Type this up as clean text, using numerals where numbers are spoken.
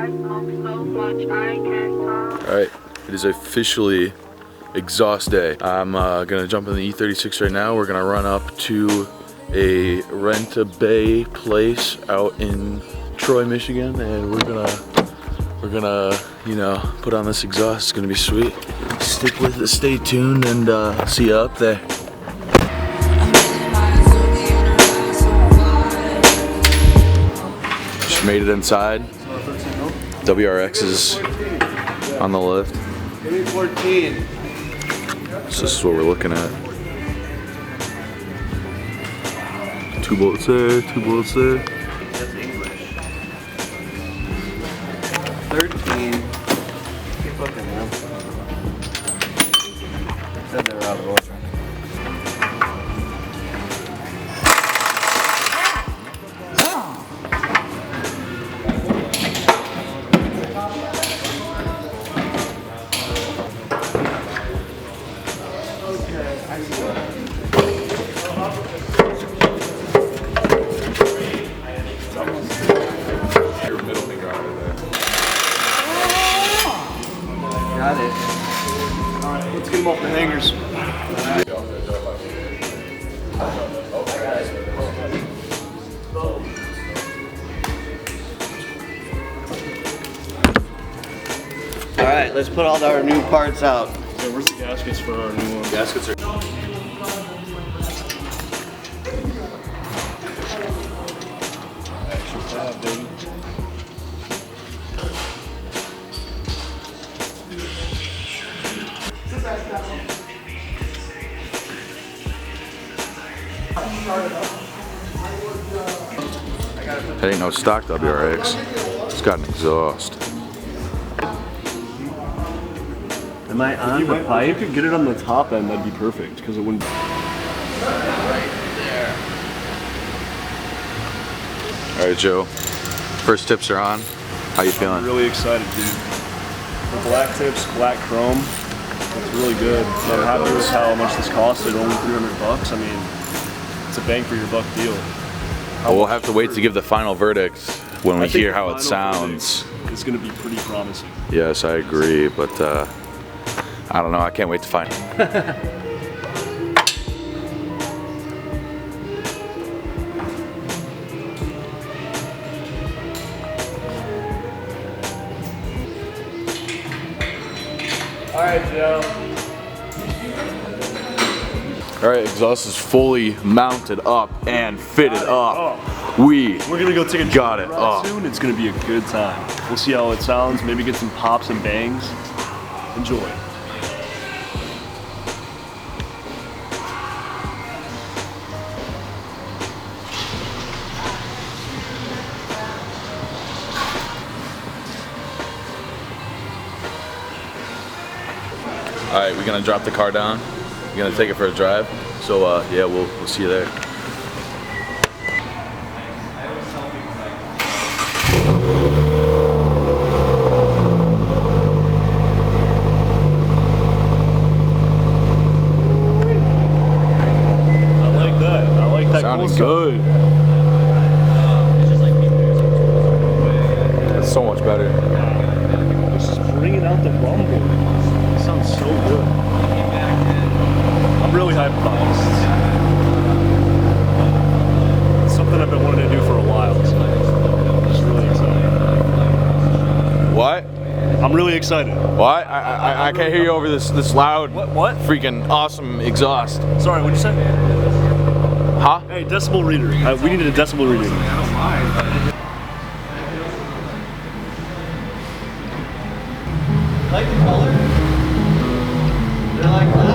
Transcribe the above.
Alright, it is officially exhaust day. I'm gonna jump in the E36 right now. We're gonna run up to a rent-a-bay place out in Troy, Michigan, and we're gonna, you know, put on this exhaust. It's gonna be sweet. Stick with it, stay tuned, and see you up there. Just made it inside. WRX is on the lift. Give me 14. So this is what we're looking at. 2 bullets there, 2 bullets there. That's English. 13. Keep looking, man. Said they were out of order. Got it. Alright, let's get them off the hangers. Alright, let's put all our new parts out. So where's the gaskets for our new one? Gaskets are... Extra tab, baby. That ain't no stock WRX. It's got an exhaust. Am I on the If pipe? you could get it on the top end, that'd be perfect, because it wouldn't... Alright, Joe. First tips are on. How you I'm feeling? really excited, dude. The black tips, black chrome, it's really good. I'm happy with how much this costed, only $300. I mean, it's a bang for your buck deal. Well, we'll have to wait to give the final verdict when we I think hear the how it final sounds. verdict is going to be pretty promising. Yes, I agree, but I don't know. I can't wait to find it. Alright, Joe. Alright, exhaust is fully mounted up and fitted up. We're gonna go take a got drive it ride up. soon. It's gonna be a good time. We'll see how it sounds. Maybe get some pops and bangs. Enjoy. Alright, we're gonna drop the car down. We're gonna take it for a drive. So yeah, we'll see you there. I like that. I like that. Sounding cool good. That's so much better. It's just bringing out the rumble. It sounds so good. I'm really hyped about this. It's something I've been wanting to do for a while, so I'm just really excited. What? I'm really excited. What? I can't hear you over this loud, What? freaking awesome exhaust. Sorry, what'd you say? Huh? Hey, decibel reader. We needed a decibel reader. Like the color? They're like that.